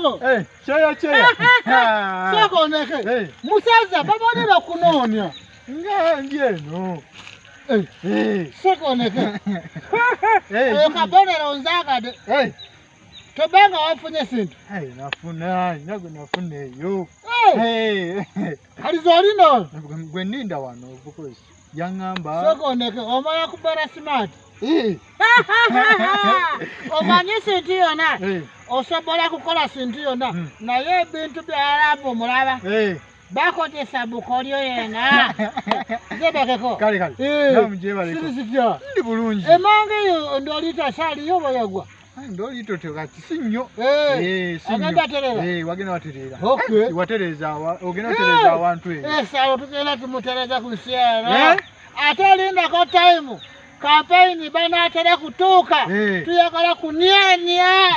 Soko. Cheya. Soko neke. Musaza babone bakunonya. Ngeno. Soko neke. Kabonera onzaga de. Tobanga wafunye sintu. Nafuna yo. Alizolino. Gwe ninda wano bukozi. Yangamba. Soko neke omaya kubera smart. Omanyi sintu yona. Osobola kukola sintu yona. Naye ebintu by'Arabu mulaba. Bakozesa bukolyo yena. Zebekeko. Kale. Namujebale. Sirizikya. Ndi bulungi. Emange yo ndolita sali yo bayagwa. Ndolito tekati sinyo. Sinyo. Agenda terera. Wagenda waterera. Okay. Watereza ogenda watereza abantu salo tugenda tumutereza kusiera. Ate linda ko time. Campaign bana atera kutuka. Tuyagala kunyenya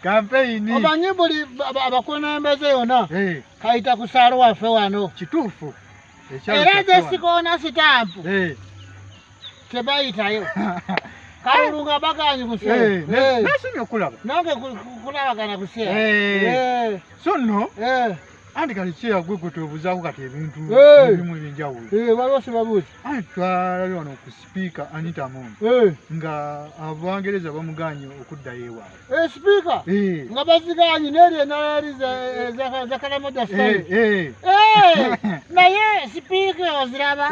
campaign. Abanyibuli abakunembeze yona. Kaita kusalo wafe wano. Kitufu. Era zesikona sitampu. Tebayitayo. Kalunga baganyi kusiera. Nasinyo kulaba. Nange kulaba kana kusiera. Sonno. Andi kalichea gwe kutubuzaako kati ebintu ebimu ebyenjawulo. Balose babuzi. Twalabye wano ku speaker Anita Amon. Nga Abangereza bamuganyo okuddayo ewaabwe. Speaker? Nga baziganyi nerye nalali za Kalamoja style. Naye speaker oziraba.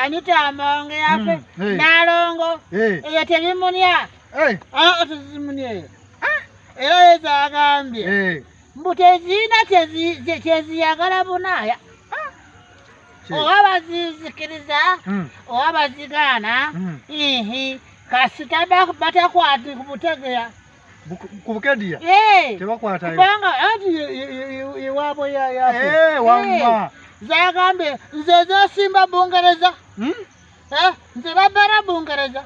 Anita Amon yafe. Nalongo. Eyo tebimunya. Tezimunya eyo. Era yeza agambye. Mbutezina teziyagala bunaya. Owabazizikiriza, owabazigana, kasita batakwati kubutegea. Kubukedia? Tebakwatayo. Kubanga anti iwabo yafe. Wamma. Zagambe, nze Simba Bungereza. Nze babera Bungereza.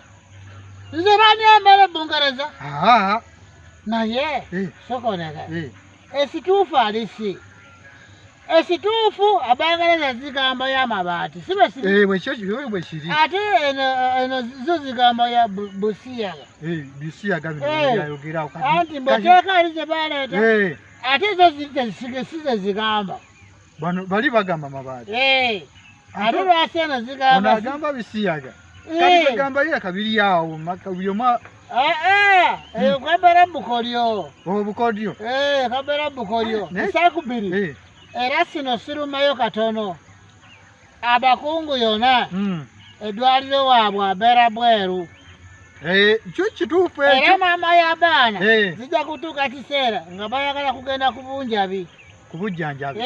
Nze banyembere Bungereza. Naye, soko nega. Esitufu alisi. Esitufu Abangereza zigamba ya mabati. Sibe siri. Bwe kiri. Ate eno zo zigamba ya busiyaga. Busiyaga byayogera okati. Anti mboteka alize baleta. Ate zo zisize zigamba. Bali bagamba mabati. Ate lwasena zigamba. Onagamba bisiyaga. Kati bagamba ya kabiri yawo makabiyoma. Kabera bukolyo. Bukolyo. Kabera bukolyo. Sakubiri. Era sino sirumayo katono. Abakungu yona. Edwaliro waabwe abera bweru. Kyo kituufu ekyo. Era mama y'abaana zijja kutuuka kiseera nga bayagala kugenda kubunjabi. Kubujjanjabi.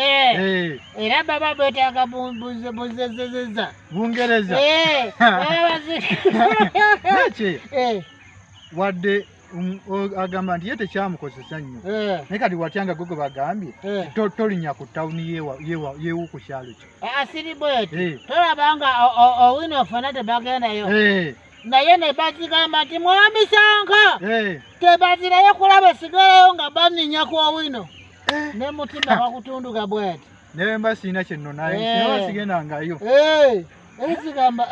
Era baba beetaaga buzezezeza. Bungereza. Neki wadde agamba nti ye tekyamukozesa nnyo. Naye kati watyanga gwe bagambye tolinnya ku tawuni yeewu ku kyalo kyo. Asiri bweti. Tolabanga Owino ffenna tebagendayo. Naye ne bazigamba nti mwami Sanka tebazirayo kulaba esigalayo nga banninya ku Owino. Ne mutima bakutunduka bweti. Naye mba sirina kyenno naye sinaba sigendangayo. Ezigamba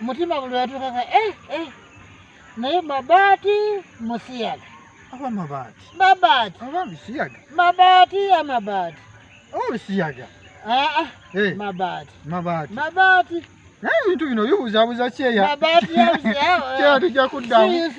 mutima buli watuukaka naye mabati musiyaga. Aba mabati. Mabati. Aba bisiyaga. Mabati ya mabati. Bisiyaga. Mabati. Mabati. Mabati. Naye ebintu bino bibuzabuza kyeya. Mabati ya busiyaga. Kyeya tujja kuddamu.